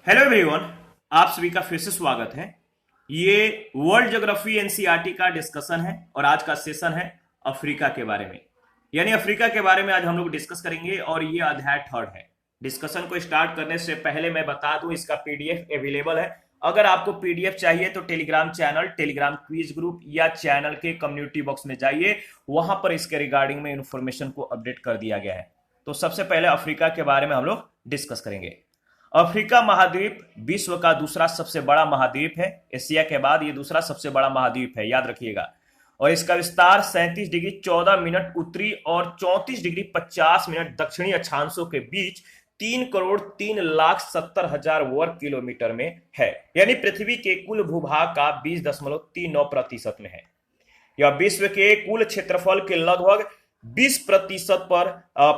Hello everyone. आप सभी का फिर से स्वागत है। ये वर्ल्ड ज्योग्राफी एनसीईआरटी का डिस्कशन है और आज का सेशन है अफ्रीका के बारे में। यानी अफ्रीका के बारे में आज हम लोग डिस्कस करेंगे और ये अध्याय थर्ड है। डिस्कशन को स्टार्ट करने से पहले मैं बता दूं, इसका पीडीएफ अवेलेबल है। अगर आपको पीडीएफ चाहिए तो Telegram channel, Telegram quiz group या चैनल के कम्युनिटी बॉक्स में जाइए, वहां पर इसके रिगार्डिंग में इंफॉर्मेशन को अपडेट कर दिया गया है। तो सबसे पहले अफ्रीका के बारे में हम लोग डिस्कस करेंगे। अफ्रीका महाद्वीप विश्व का दूसरा सबसे बड़ा महाद्वीप है। एशिया के बाद ये दूसरा सबसे बड़ा महाद्वीप है, याद रखिएगा। और इसका विस्तार 37 डिग्री 14 मिनट उत्तरी और 34 डिग्री 50 मिनट दक्षिणी अक्षांशों के बीच 3,03,70,000 वर्ग किलोमीटर में है। यानी पृथ्वी के कुल भूभाग का 20.39% में है। यह विश्व के कुल क्षेत्रफल के लगभग 20% पर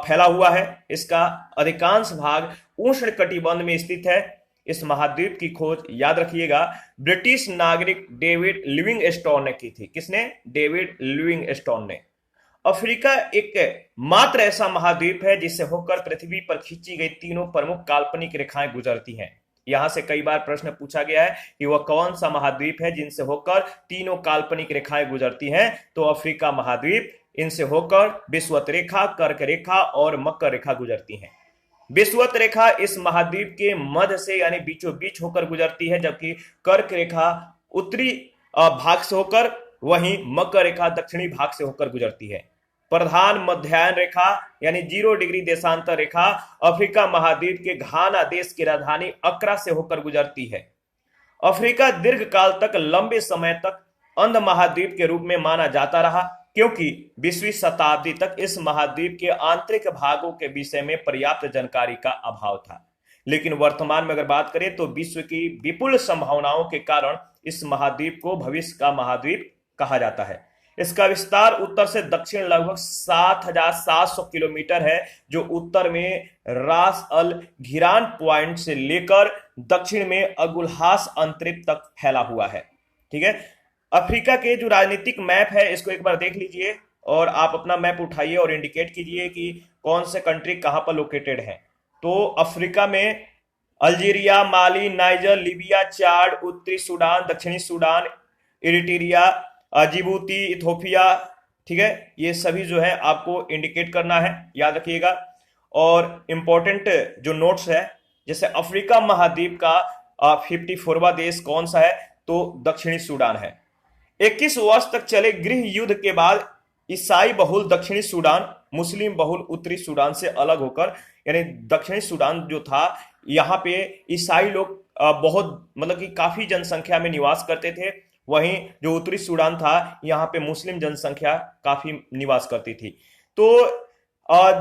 फैला हुआ है। इसका अधिकांश भाग उष्ण कटिबंध में स्थित है। इस महाद्वीप की खोज, याद रखिएगा, ब्रिटिश नागरिक डेविड लिविंगस्टोन ने की थी। किसने? डेविड लिविंगस्टोन ने। अफ्रीका एक मात्र ऐसा महाद्वीप है जिससे होकर पृथ्वी पर खींची गई तीनों प्रमुख काल्पनिक रेखाएं गुजरती हैं। यहां से कई बार प्रश्न पूछा गया है कि वह कौन सा महाद्वीप है जिनसे होकर तीनों काल्पनिक रेखाएं गुजरती हैं। तो अफ्रीका महाद्वीप, इनसे होकर विषुवत रेखा, कर्क रेखा और मकर रेखा गुजरती हैं। विषुवत रेखा इस महाद्वीप के मध्य से यानी बीचों बीच होकर गुजरती है, जबकि कर्क रेखा उत्तरी भाग से होकर, वहीं मकर रेखा दक्षिणी भाग से होकर गुजरती है। प्रधान मध्याह्न रेखा यानी 0 डिग्री देशांतर रेखा अफ्रीका महाद्वीप के घाना देश की राजधानी अक्रा से होकर गुजरती है। अफ्रीका दीर्घकाल तक, लंबे समय तक अंध महाद्वीप के रूप में माना जाता रहा, क्योंकि 20वीं शताब्दी तक इस महाद्वीप के आंतरिक भागों के विषय में पर्याप्त जानकारी का अभाव था। लेकिन वर्तमान में अगर बात करें तो विश्व की विपुल संभावनाओं के कारण इस महाद्वीप को भविष्य का महाद्वीप कहा जाता है। इसका विस्तार उत्तर से दक्षिण लगभग 7,700 किलोमीटर है, जो उत्तर में रास अल घिरान पॉइंट से लेकर दक्षिण में अगुलहास अंतरिक्ष तक फैला हुआ है। ठीक है। अफ्रीका के जो राजनीतिक मैप है, इसको एक बार देख लीजिए और आप अपना मैप उठाइए और इंडिकेट कीजिए कि कौन से कंट्री कहां पर लोकेटेड है। तो अफ्रीका में अल्जीरिया, माली, नाइजर, लीबिया, चाड, उत्तरी सूडान, दक्षिणी सूडान, इरिट्रिया, जिबूती, इथोपिया, ठीक है, ये सभी जो है आपको इंडिकेट करना है, याद रखिएगा। और इंपॉर्टेंट जो नोट्स है, जैसे अफ्रीका महाद्वीप का 54वां देश कौन सा है? तो दक्षिणी सूडान है। 21 वर्ष तक चले गृह युद्ध के बाद ईसाई बहुल दक्षिणी सूडान मुस्लिम बहुल उत्तरी सूडान से अलग होकर, यानी दक्षिणी सूडान जो था, यहाँ पे ईसाई लोग बहुत, मतलब कि काफी जनसंख्या में निवास करते थे। वहीं जो उत्तरी सूडान था, यहाँ पे मुस्लिम जनसंख्या काफी निवास करती थी। तो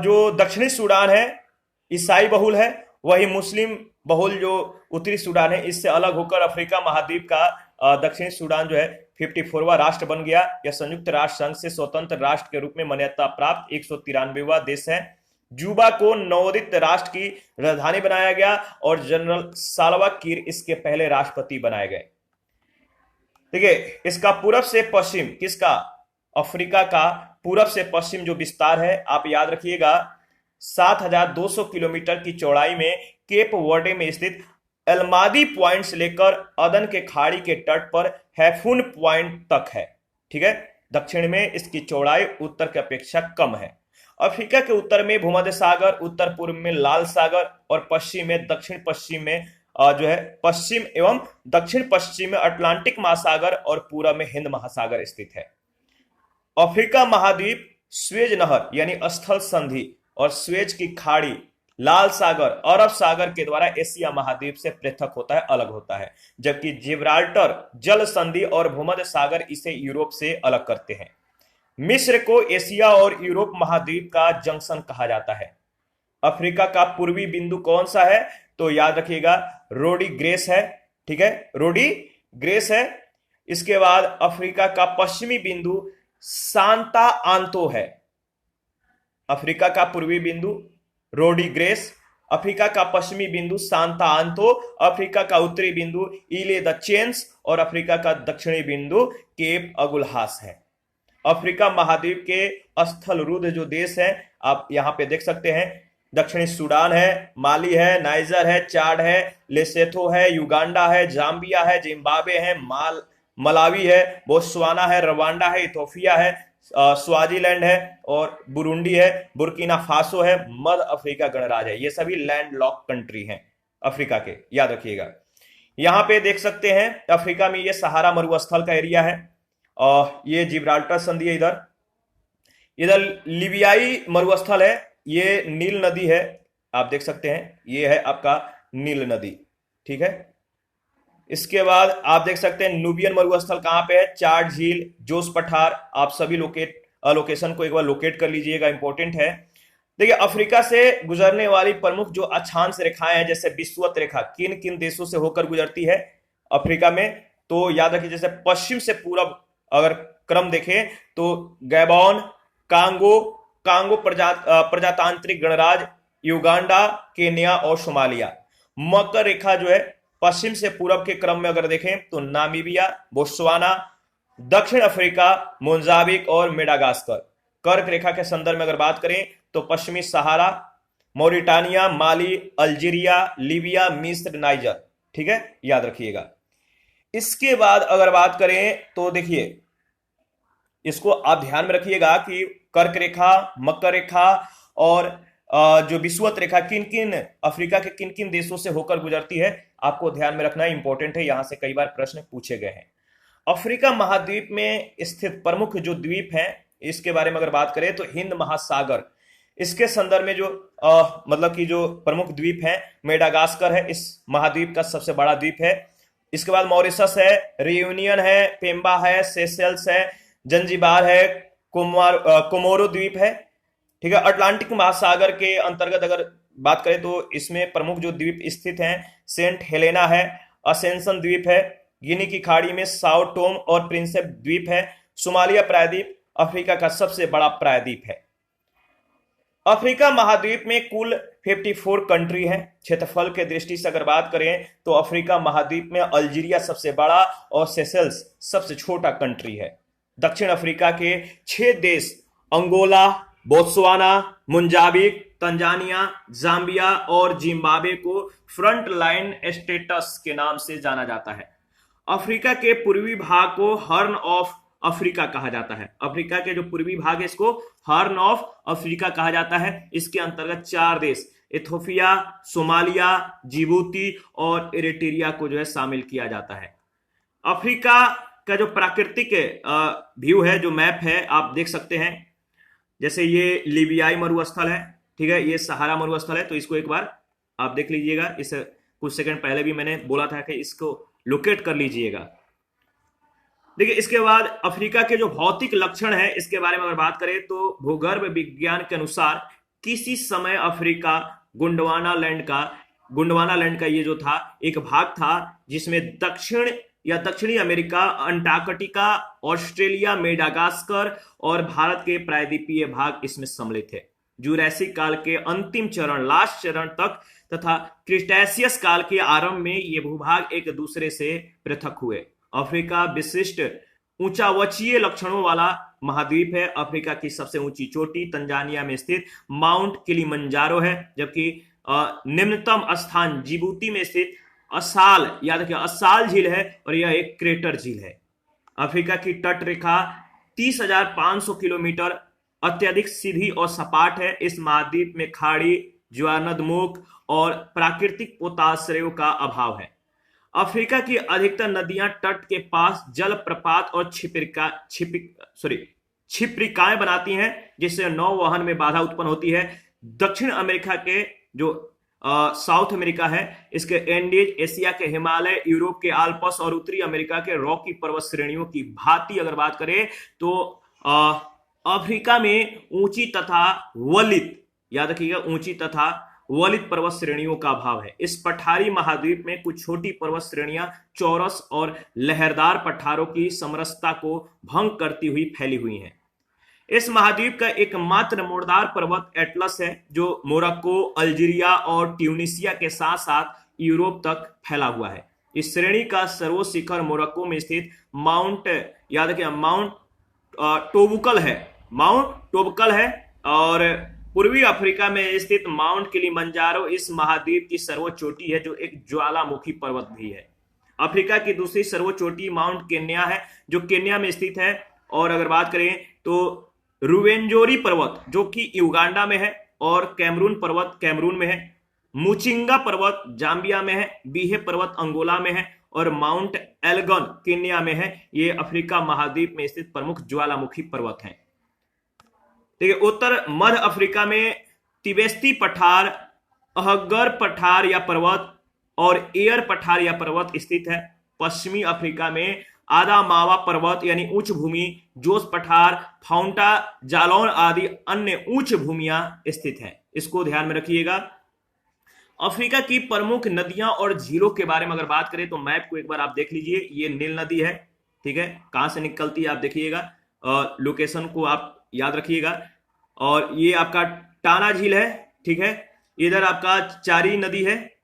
जो दक्षिणी सूडान है ईसाई बहुल है, वही मुस्लिम बहुल जो उत्तरी सूडान है, इससे अलग होकर अफ्रीका महाद्वीप का दक्षिणी सूडान जो है 54वां राष्ट्र बन गया। यह संयुक्त राष्ट्र संघ से स्वतंत्र राष्ट्र के रूप में मान्यता प्राप्त 193वां देश है। जूबा को नवोदित राष्ट्र की राजधानी बनाया गया और जनरल साल्वा किर इसके पहले राष्ट्रपति बनाए गए। देखिए, इसका पूरब से पश्चिम, किसका? अफ्रीका का पूरब से पश्चिम जो विस्तार है, आप याद रखिएगा, 7,200 किलोमीटर की चौड़ाई में केप वर्डे में स्थित एल्मादी पॉइंट से लेकर अदन के खाड़ी के तट पर हैफून पॉइंट तक है। ठीक है। दक्षिण में इसकी चौड़ाई उत्तर की अपेक्षा कम है। अफ्रीका के उत्तर में भूमध्य सागर, उत्तर पूर्व में लाल सागर और पश्चिम में, दक्षिण पश्चिम में जो है पश्चिम एवं दक्षिण पश्चिम में अटलांटिक महासागर और पूर्व में हिंद महासागर स्थित है। अफ्रीका महाद्वीप स्वेज नहर यानी स्थल संधि और स्वेज की खाड़ी, लाल सागर, अरब सागर के द्वारा एशिया महाद्वीप से पृथक होता है, अलग होता है, जबकि जिब्राल्टर जल संधि और भूमध्य सागर इसे यूरोप से अलग करते हैं। मिस्र को एशिया और यूरोप महाद्वीप का जंक्शन कहा जाता है। अफ्रीका का पूर्वी बिंदु कौन सा है? तो याद रखिएगा, रोडी ग्रेस है। ठीक है, रोडी ग्रेस है। इसके बाद अफ्रीका का पश्चिमी बिंदु सांता आंतो है। अफ्रीका का पूर्वी बिंदु रोडी ग्रेस, अफ्रीका का पश्चिमी बिंदु सांता आंतो, अफ्रीका का उत्तरी बिंदु इले द चेंस और अफ्रीका का दक्षिणी बिंदु केप अगुलहास है। अफ्रीका महाद्वीप के स्थल रुद्ध जो देश है, आप यहां पे देख सकते हैं, दक्षिणी सूडान है, माली है, नाइजर है, चाड है, लेसेथो है, युगांडा है, जाम्बिया है, जिम्बाब्वे है, मलावी है, बोत्सवाना है, रवांडा है, इथोपिया है, स्वाजीलैंड है और बुरुंडी है, बुर्किना फासो है, मध्य अफ्रीका गणराज्य है। ये सभी लैंड लॉक कंट्री हैं अफ्रीका के, याद रखिएगा। यहां पे देख सकते हैं अफ्रीका में ये सहारा मरुस्थल का एरिया है और ये जिब्राल्टर संधि है। इधर इधर लीबियाई मरुस्थल है, ये नील नदी है, आप देख सकते हैं ये है आपका नील नदी, ठीक है। इसके बाद आप देख सकते हैं नूबियन मरुस्थल कहां पे है, चाड झील, जोस पठार। आप सभी लोकेशन को एक बार लोकेट कर लीजिएगा, इंपॉर्टेंट है। देखिए अफ्रीका से गुजरने वाली प्रमुख जो अक्षांश रेखाएं हैं, जैसे विषुवत रेखा किन किन देशों से होकर गुजरती है अफ्रीका में, तो याद रखिए जैसे पश्चिम से पूरब अगर क्रम देखें तो गैबॉन, कांगो प्रजातांत्रिक गणराज्य, युगांडा, केन्या और सोमालिया। मकर रेखा जो है पश्चिम से पूरब के क्रम में अगर देखें तो नामीबिया, बोत्सवाना, दक्षिण अफ्रीका, मोजाम्बिक और मेडागास्कर। कर्क रेखा के संदर्भ में अगर बात करें तो पश्चिमी सहारा, मॉरिटानिया, माली, अल्जीरिया, लीबिया, मिस्र, नाइजर, ठीक है, याद रखिएगा। इसके बाद अगर बात करें तो देखिए इसको आप ध्यान में रखिएगा कि कर्क रेखा, मकर रेखा और जो विषुवत रेखा किन किन अफ्रीका के किन किन देशों से होकर गुजरती है, आपको ध्यान में रखना इंपॉर्टेंट है, यहां से कई बार प्रश्न पूछे गए हैं। अफ्रीका महाद्वीप में स्थित प्रमुख जो द्वीप हैं इसके बारे में अगर बात करें तो हिंद महासागर, इसके संदर्भ में जो मतलब कि जो प्रमुख द्वीप है मेडागास्कर है, इस महाद्वीप का सबसे बड़ा द्वीप है। इसके बाद मॉरिशस है, रियूनियन है, पेम्बा है, सेशेल्स है, जंजीबार है, कोमोरो द्वीप है, ठीक है। अटलांटिक महासागर के अंतर्गत अगर बात करें तो इसमें प्रमुख जो द्वीप स्थित हैं सेंट हेलेना है, असेंशन द्वीप है, गिनी की खाड़ी में साओ टोम और प्रिंसेप द्वीप है। सोमालिया प्रायद्वीप अफ्रीका का सबसे बड़ा प्रायद्वीप है। अफ्रीका महाद्वीप में कुल 54 कंट्री हैं। क्षेत्रफल के दृष्टि से अगर बात करें तो अफ्रीका महाद्वीप में अल्जीरिया सबसे बड़ा और सेशेल्स सबसे छोटा कंट्री है। दक्षिण अफ्रीका के 6 देश Angola, Botswana, Mozambique, Tanzania, Zambia और जिम्बाब्वे को फ्रंट लाइन स्टेटस के नाम से जाना जाता है। अफ्रीका के पूर्वी भाग को हॉर्न ऑफ अफ्रीका कहा जाता है। अफ्रीका के जो पूर्वी भाग है इसको हॉर्न ऑफ अफ्रीका कहा जाता है। इसके अंतर्गत 4 देश इथोपिया, सोमालिया, जिबूती और इरिट्रिया को जो है शामिल किया जाता है। अफ्रीका का जो प्राकृतिक व्यू है, जो मैप है, आप देख सकते हैं। जैसे ये लीबियाई मरुस्थल है, ठीक है, ये सहारा मरुस्थल है, तो इसको एक बार आप देख लीजिएगा। इस कुछ सेकंड पहले भी मैंने बोला था कि इसको लोकेट कर लीजिएगा। देखिए इसके बाद अफ्रीका के जो भौतिक लक्षण है इसके बारे में अगर बात करें तो भूगर्भ विज्ञान के अनुसार किसी समय अफ्रीका गोंडवाना लैंड का ये जो था एक भाग था जिसमें दक्षिणी अमेरिका, अंटार्कटिका, ऑस्ट्रेलिया, मेडागास्कर और भारत के प्रायद्वीपीय भाग इसमें सम्मिलित थे। जुरैसिक काल के अंतिम चरण, लास्ट चरण तक तथा क्रिटेशियस काल के आरंभ में ये भूभाग एक दूसरे से पृथक हुए। अफ्रीका विशिष्ट ऊंचावचीय लक्षणों वाला महाद्वीप है। अफ्रीका की सबसे ऊंची चोटी तंजानिया में स्थित माउंट किलिमंजारो है, जबकि निम्नतम स्थान जिबूती में स्थित असाल, याद रखिए असाल झील है और यह एक क्रेटर झील है। अफ्रीका की तट रेखा 30,500 किलोमीटर अत्यधिक सीधी और सपाट है। इस महाद्वीप में खाड़ी, ज्वारनदमुख और प्राकृतिक पोताश्रयों का अभाव है। अफ्रीका की अधिकतर नदियां तट के पास जलप्रपात और छिप्रिकाएं बनाती हैं, जिससे नौवहन में बाधा उत्पन्न होती है। दक्षिण अमेरिका के जो साउथ अमेरिका है, इसके एंडीज, एशिया के हिमालय, यूरोप के आल्प्स और उत्तरी अमेरिका के रॉकी पर्वत श्रेणियों की भांति अगर बात करें तो अफ्रीका में ऊंची तथा वलित, याद रखिएगा ऊंची तथा वलित पर्वत श्रेणियों का अभाव है। इस पठारी महाद्वीप में कुछ छोटी पर्वत श्रेणियां चौरस और लहरदार पठारों की समरसता को भंग करती हुई फैली हुई हैं। इस महाद्वीप का एकमात्र मुर्दार पर्वत एटलस है, जो मोरक्को, अल्जीरिया और ट्यूनिसिया के साथ साथ यूरोप तक फैला हुआ है। इस श्रेणी का सर्वोच्च शिखर मोरक्को में स्थित माउंट, याद रखिए माउंट टोबुकल है और पूर्वी अफ्रीका में स्थित माउंट किलिमंजारो इस महाद्वीप की सर्वोच्च चोटी है, जो एक ज्वालामुखी पर्वत भी है। अफ्रीका की दूसरी सर्वोच्च चोटी माउंट केन्या है, जो केन्या में स्थित है। और अगर बात करें तो रुवेंजोरी पर्वत जो कि युगांडा में है, और कैमरून पर्वत कैमरून में है। मुचिंगा पर्वत जाम्बिया में है। बीहे पर्वत अंगोला में है, और माउंट एल्गन केन्या में है। ये अफ्रीका महाद्वीप में स्थित प्रमुख ज्वालामुखी पर्वत हैं। देखिए, उत्तर मध्य अफ्रीका में तिबेस्ती पठार, अहगर पठार या पर्वत और एयर पठार या पर्वत स्थित है। पश्चिमी अफ्रीका में आदामावा पर्वत यानी उच्च भूमि, जोस पठार, फाउंटा जालौन आदि अन्य उच्च भूमियां स्थित हैं। इसको ध्यान में रखिएगा। अफ्रीका की प्रमुख नदियां और झीलों के बारे में अगर बात करें तो मैप को एक बार आप देख लीजिए। ये नील नदी है, ठीक है, कहां से निकलती है आप देखिएगा, लोकेशन को आप याद रखिएगा। और ये आपका टाना झील है, ठीक है। इधर आपका चारी नदी है,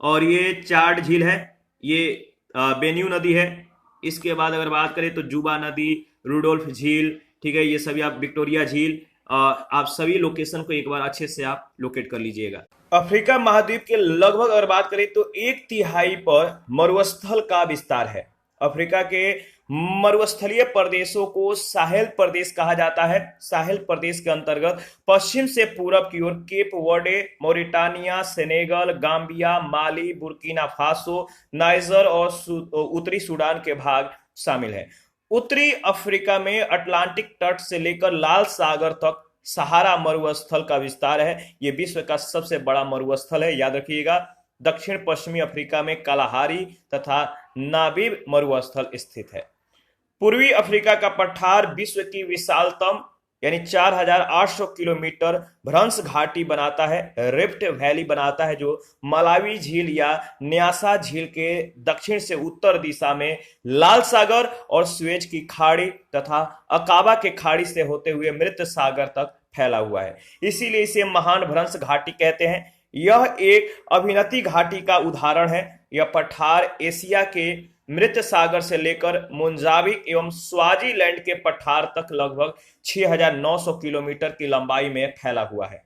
और ये चार्ड झील है, ये बेन्यू नदी है। इसके बाद अगर बात करें तो जुबा नदी, रुडोल्फ झील, ठीक है, ये सभी आप विक्टोरिया झील, आप सभी लोकेशन को एक बार अच्छे से आप लोकेट कर लीजिएगा। अफ्रीका महाद्वीप के लगभग अगर बात करें तो 1/3 पर मरुस्थल का विस्तार है। अफ्रीका के मरुस्थलीय प्रदेशों को साहेल प्रदेश कहा जाता है। साहेल प्रदेश के अंतर्गत पश्चिम से पूरब की ओर Cape Verde, Mauritania, Senegal, Gambia, Mali, Burkina Faso, Niger और उत्तरी सूडान के भाग शामिल हैं। उत्तरी अफ्रीका में अटलांटिक तट से लेकर लाल सागर तक सहारा मरुस्थल का विस्तार है। यह विश्व का सबसे बड़ा मरुस्थल है, याद रखिएगा। दक्षिण पश्चिमी अफ्रीका में कालाहारी तथा नाबीब मरुस्थल स्थित है। पूर्वी अफ्रीका का पठार विश्व की विशालतम यानी 4800 किलोमीटर भ्रंश घाटी बनाता है, रिफ्ट वैली बनाता है, जो मलावी झील या न्यासा झील के दक्षिण से उत्तर दिशा में लाल सागर और स्वेज की खाड़ी तथा अकाबा के खाड़ी से होते हुए मृत सागर तक फैला हुआ है। इसीलिए इसे महान भ्रंश घाटी कहते हैं। यह एक अभिनति घाटी का उदाहरण है। यह पठार एशिया के मृत सागर से लेकर मोजाम्बिक एवं स्वाजीलैंड के पठार तक लगभग 6900 किलोमीटर की लंबाई में फैला हुआ है।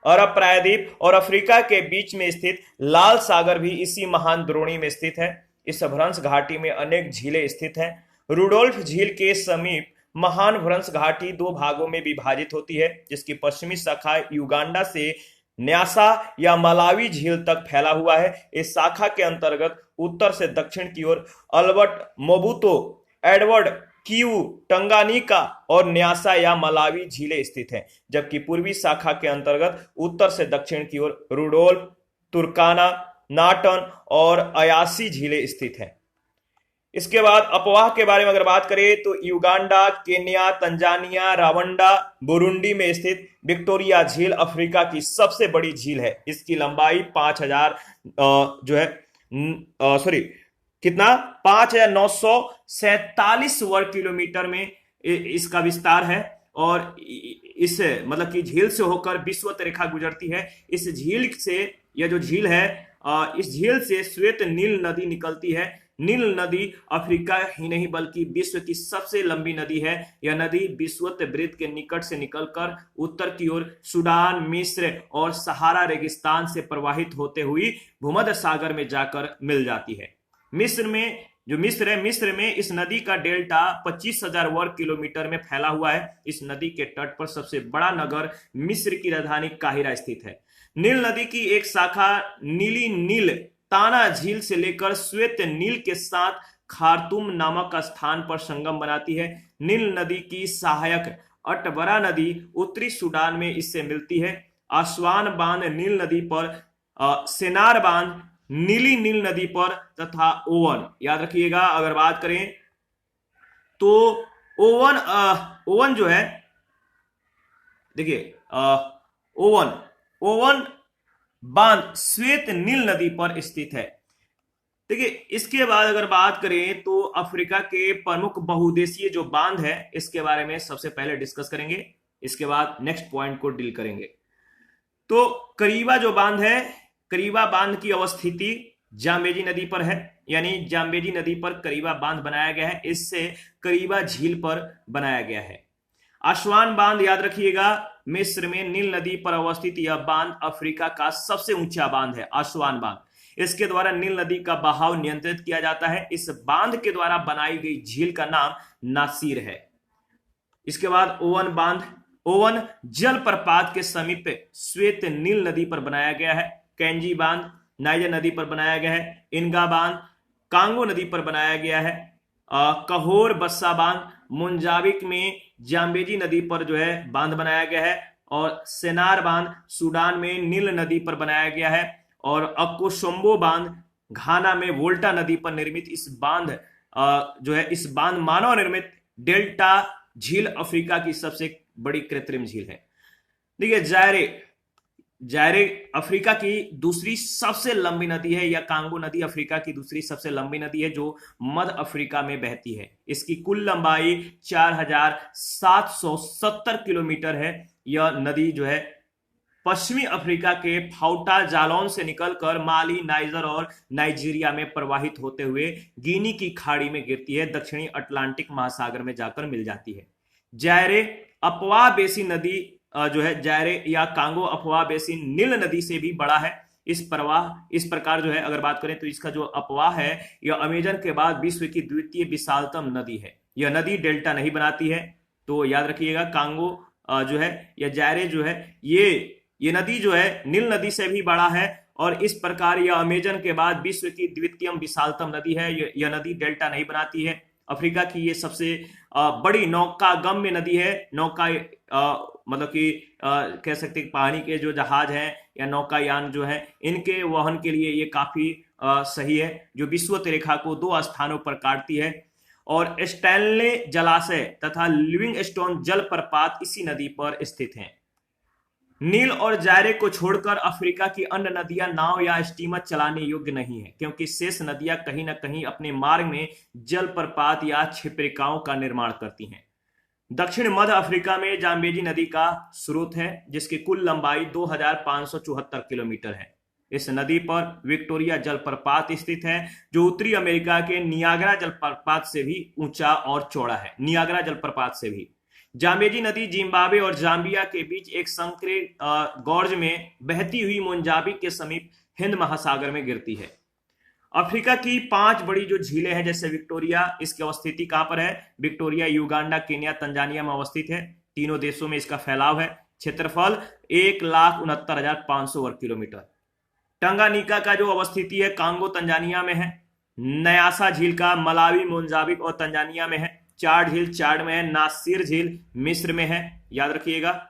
अरब प्रायद्वीप और अफ्रीका के बीच में स्थित लाल सागर भी इसी महान द्रोणी में स्थित है। इस भ्रंश घाटी में अनेक झीलें स्थित हैं। रुडोल्फ झील के समीप महान भ्रंश घाटी 2 भागों में विभाजित होती है, जिसकी पश्चिमी शाखा युगांडा से न्यासा या मलावी झील तक फैला हुआ है। इस शाखा के अंतर्गत उत्तर से दक्षिण की ओर अल्बर्ट, मोबुतो, एडवर्ड, कीवू, टंगानिका और न्यासा या मलावी झीलें स्थित हैं, जबकि पूर्वी शाखा के अंतर्गत उत्तर से दक्षिण की ओर रुडोल्फ, तुर्काना, नाटन और अयासी झीलें स्थित हैं। इसके बाद अपवाह के बारे में अगर बात करें तो युगांडा, केन्या, तंजानिया, रावंडा, बुरुंडी में स्थित विक्टोरिया झील अफ्रीका की सबसे बड़ी झील है। इसकी लंबाई 5000 जो है कितना 5947 वर्ग किलोमीटर में इसका विस्तार है। और इस मतलब कि झील से होकर विषुवत रेखा गुजरती है। इस झील से, यह जो झील है, इस झील से श्वेत नील नदी निकलती है। नील नदी अफ्रीका ही नहीं बल्कि विश्व की सबसे लंबी नदी है। यह नदी विषुवत वृत्त के निकट से निकलकर उत्तर की ओर सूडान, मिस्र और सहारा रेगिस्तान से प्रवाहित होते हुई भूमध्य सागर में जाकर मिल जाती है। मिस्र में इस नदी का डेल्टा 25,000 वर्ग किलोमीटर में फैला हुआ है। इस नदी के तट पर सबसे बड़ा नगर मिस्र की राजधानी काहिरा स्थित है। नील नदी की एक शाखा नीली नील ताना झील से लेकर श्वेत नील के साथ खार्तूम नामक स्थान पर संगम बनाती है। नील नदी की सहायक अटबरा नदी उत्तरी सूडान में इससे मिलती है। आसवान बांध नील नदी पर, सेनार बांध नीली नील नदी पर तथा ओवन, याद रखिएगा अगर बात करें तो ओवन जो है, देखिए ओवन बांध श्वेत नील नदी पर स्थित है। देखिए, इसके बाद अगर बात करें तो अफ्रीका के प्रमुख बहुउद्देशीय जो बांध है इसके बारे में सबसे पहले डिस्कस करेंगे। इसके बाद नेक्स्ट पॉइंट को डील करेंगे। तो करीबा जो बांध है, करीबा बांध की अवस्थिति जाम्बेजी नदी पर है, यानी जाम्बेजी नदी पर करीबा बांध बनाया गया है। इससे करीबा झील पर बनाया गया है। आस्वान बांध याद रखिएगा, मिस्र में नील नदी पर अवस्थित यह बांध अफ्रीका का सबसे ऊंचा बांध है, आस्वान बांध। इसके द्वारा नील नदी का बहाव नियंत्रित किया जाता है। इस बांध के द्वारा बनाई गई झील का नाम नासिर है। इसके बाद ओवन बांध, ओवन जलप्रपात के समीप श्वेत नील नदी पर बनाया गया है। कैंजी बांध नाइजर नदी पर बनाया गया है। इनगा बांध कांगो नदी पर बनाया गया है। कहोर बस्सा बांध मोजाम्बिक में जाम्बेजी नदी पर जो है बांध बनाया गया है। और सेनार बांध सूडान में नील नदी पर बनाया गया है। और अकोशंबो बांध घाना में वोल्टा नदी पर निर्मित इस बांध जो है, इस बांध मानव निर्मित डेल्टा झील अफ्रीका की सबसे बड़ी कृत्रिम झील है। देखिए जायरे अफ्रीका की दूसरी सबसे लंबी नदी है, या कांगो नदी अफ्रीका की दूसरी सबसे लंबी नदी है जो मध्य अफ्रीका में बहती है। इसकी कुल लंबाई 4770 किलोमीटर है। यह नदी जो है पश्चिमी अफ्रीका के फाउटा जालौन से निकलकर माली, नाइजर और नाइजीरिया में प्रवाहित होते हुए गिनी की खाड़ी में गिरती है, दक्षिणी अटलांटिक महासागर में जाकर मिल जाती है। जायरे अफवाह बेसिन नदी जो है, जायरे या कांगो अफवाह बेसिन नील नदी से भी बड़ा है। इस प्रकार जो है अगर बात करें तो इसका जो अफवाह है यह अमेजन के बाद विश्व की द्वितीय विशालतम नदी है। यह नदी डेल्टा नहीं बनाती है, तो याद रखिएगा कांगो जो है या जायरे जो है ये नदी जो है नील नदी से भी बड़ा है। और इस प्रकार यह अमेजन के बाद विश्व की द्वितीय विशालतम नदी है। यह नदी डेल्टा नहीं बनाती है। अफ्रीका की ये सबसे बड़ी नौकागम्य नदी है। नौका मतलब कि कह सकते हैं पानी के जो जहाज हैं या नौकायान जो है इनके वहन के लिए ये काफी सही है, जो विषुवत रेखा को 2 स्थानों पर काटती है। और स्टैनले जलाशय तथा लिविंगस्टोन जलप्रपात इसी नदी पर स्थित हैं। नील और जायरे को छोड़कर अफ्रीका की अन्य नदियां नाव या स्टीमर चलाने योग्य नहीं है, क्योंकि शेष नदियां कहीं न कहीं अपने मार्ग में जलप्रपात या क्षिप्रिकाओं का निर्माण करती हैं। दक्षिण मध्य अफ्रीका में जाम्बेजी नदी का स्रोत है, जिसकी कुल लंबाई 2574 किलोमीटर है। इस नदी पर विक्टोरिया जलप्रपात स्थित है, जो उत्तरी अमेरिका के नियाग्रा जलप्रपात से भी ऊंचा और चौड़ा है। नियाग्रा जलप्रपात से भी जाम्बेजी नदी जिम्बाब्वे और जाम्बिया के बीच एक संकरे गॉर्ज में बहती हुई मोजाम्बिक के समीप हिंद महासागर में गिरती है। अफ्रीका की 5 बड़ी जो झीलें हैं जैसे विक्टोरिया, इसकी अवस्थिति कहां पर है? विक्टोरिया युगांडा, केन्या, तंजानिया में अवस्थित है। तीनों देशों में इसका फैलाव है। क्षेत्रफल 1,69,500 वर्ग किलोमीटर। टंगानिका का जो अवस्थिति है कांगो तंजानिया में है। न्यासा झील का मलावी, मोजाम्बिक और तंजानिया में है। चाड झील चाड में है। नासिर झील मिस्र में है, याद रखिएगा।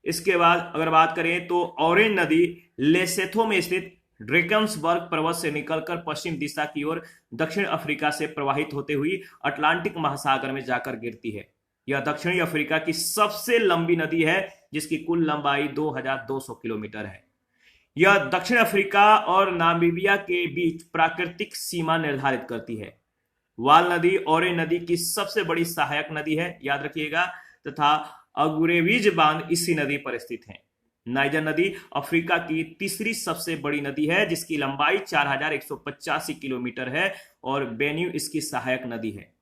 इसके बाद अगर बात करें तो ऑरेंज नदी लेसेथो में स्थित ड्रेकन्सबर्ग पर्वत से निकलकर पश्चिम दिशा की ओर दक्षिण अफ्रीका से प्रवाहित होते हुई अटलांटिक महासागर में जाकर गिरती है। यह दक्षिणी अफ्रीका की सबसे लंबी नदी है, जिसकी कुल लंबाई 2200 किलोमीटर है। यह दक्षिण अफ्रीका और नामीबिया के बीच प्राकृतिक सीमा निर्धारित करती है। वाल नदी ऑरेंज नदी की सबसे बड़ी सहायक नदी है, याद रखिएगा, तथा अगुरेविज बांध इसी नदी पर स्थित है। नाइजर नदी अफ्रीका की तीसरी सबसे बड़ी नदी है, जिसकी लंबाई 4185 किलोमीटर है और बेन्यू इसकी सहायक नदी है।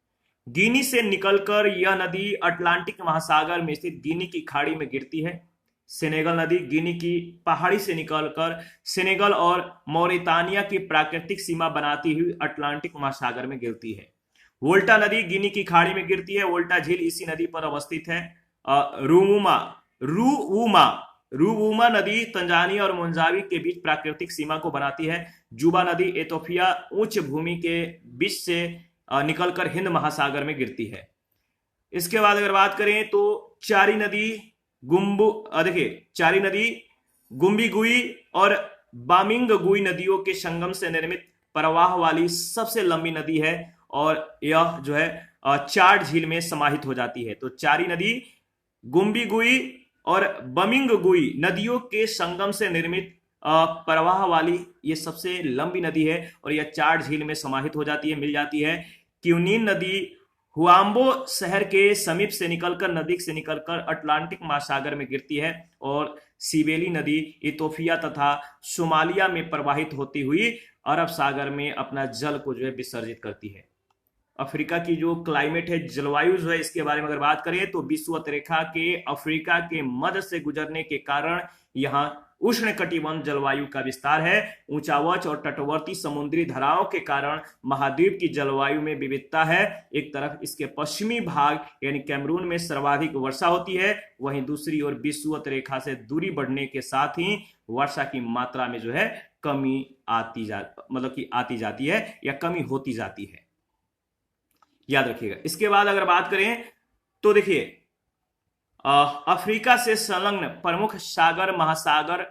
गिनी से निकलकर यह नदी अटलांटिक महासागर में स्थित गिनी की खाड़ी में गिरती है। सेनेगल नदी गिनी की पहाड़ी से निकलकर सेनेगल और मौरितानिया की प्राकृतिक सीमा बनाती हुई अटलांटिक महासागर में गिरती है। वोल्टा नदी गिनी की खाड़ी में गिरती है। वोल्टा झील इसी नदी पर अवस्थित है। रूवूमा नदी तंजानिया और मोजाम्बिक के बीच प्राकृतिक सीमा को बनाती है। जुबा नदी इथियोपिया उच्च भूमि के बीच से निकलकर हिंद महासागर में गिरती है। इसके बाद अगर बात करें तो चारी नदी गुम्बीगुई और बामिंगगुई नदियों के संगम से निर्मित प्रवाह वाली सबसे लंबी नदी है, और यह जो है चाड झील में समाहित हो जाती है। तो चारी नदी गुम्बीगुई और बमिंगगुई नदियों के संगम से निर्मित प्रवाह वाली ये सबसे लंबी नदी है, और यह चाड झील में समाहित हो जाती है, मिल जाती है। क्यूनिन नदी हुआम्बो शहर के समीप से निकलकर अटलांटिक महासागर में गिरती है, और सिबेली नदी इथियोपिया तथा सोमालिया में प्रवाहित होती हुई अरब सागर में अपना जल को जो है विसर्जित करती है। अफ्रीका की जो क्लाइमेट है, जलवायु जो है, इसके बारे में अगर बात करें तो विषुवत रेखा के अफ्रीका के मध्य से गुजरने के कारण यहाँ उष्ण कटिबंध जलवायु का विस्तार है। ऊंचावच और तटवर्ती समुद्री धाराओं के कारण महाद्वीप की जलवायु में विविधता है। एक तरफ इसके पश्चिमी भाग यानी कैमरून में सर्वाधिक वर्षा होती है, वहीं दूसरी ओर विषुवत रेखा से दूरी बढ़ने के साथ ही वर्षा की मात्रा में जो है कमी आती जाती है या कमी होती जाती है, याद रखिएगा। इसके बाद अगर बात करें तो देखिए अफ्रीका से संलग्न प्रमुख सागर, महासागर,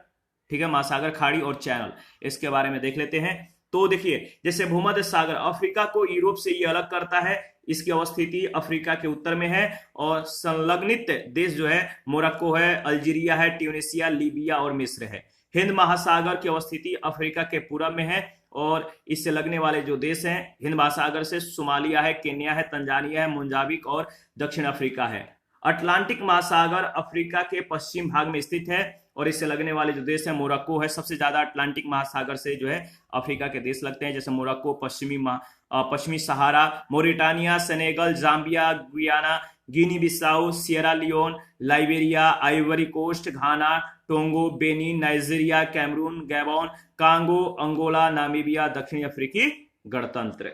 ठीक है, महासागर, खाड़ी और चैनल, इसके बारे में देख लेते हैं। तो देखिए जैसे भूमध्य सागर अफ्रीका को यूरोप से ये अलग करता है, इसकी अवस्थिति अफ्रीका के उत्तर में है और संलग्नित देश जो है मोरक्को है, अल्जीरिया है, ट्यूनीसिया, लीबिया और मिस्र है। हिंद महासागर की अवस्थिति अफ्रीका के पूरब में है और इससे लगने वाले जो देश हैं हिंद महासागर से सोमालिया है, केन्या है, तंजानिया है, मोजाम्बिक और दक्षिण अफ्रीका है। अटलांटिक महासागर अफ्रीका के पश्चिम भाग में स्थित है और इससे लगने वाले जो देश है मोरक्को है। सबसे ज्यादा अटलांटिक महासागर से जो है अफ्रीका के देश लगते हैं, जैसे मोरक्को, पश्चिमी Sahara, Mauritania, Senegal, Zambia, Guyana, Guinea Bissau, Sierra Leone, Liberia, Ivory Coast, Ghana, Togo, Benin, Nigeria, Cameroon, Gabon, Congo, Angola, Namibia, दक्षिणी अफ्रीकी गणतंत्र।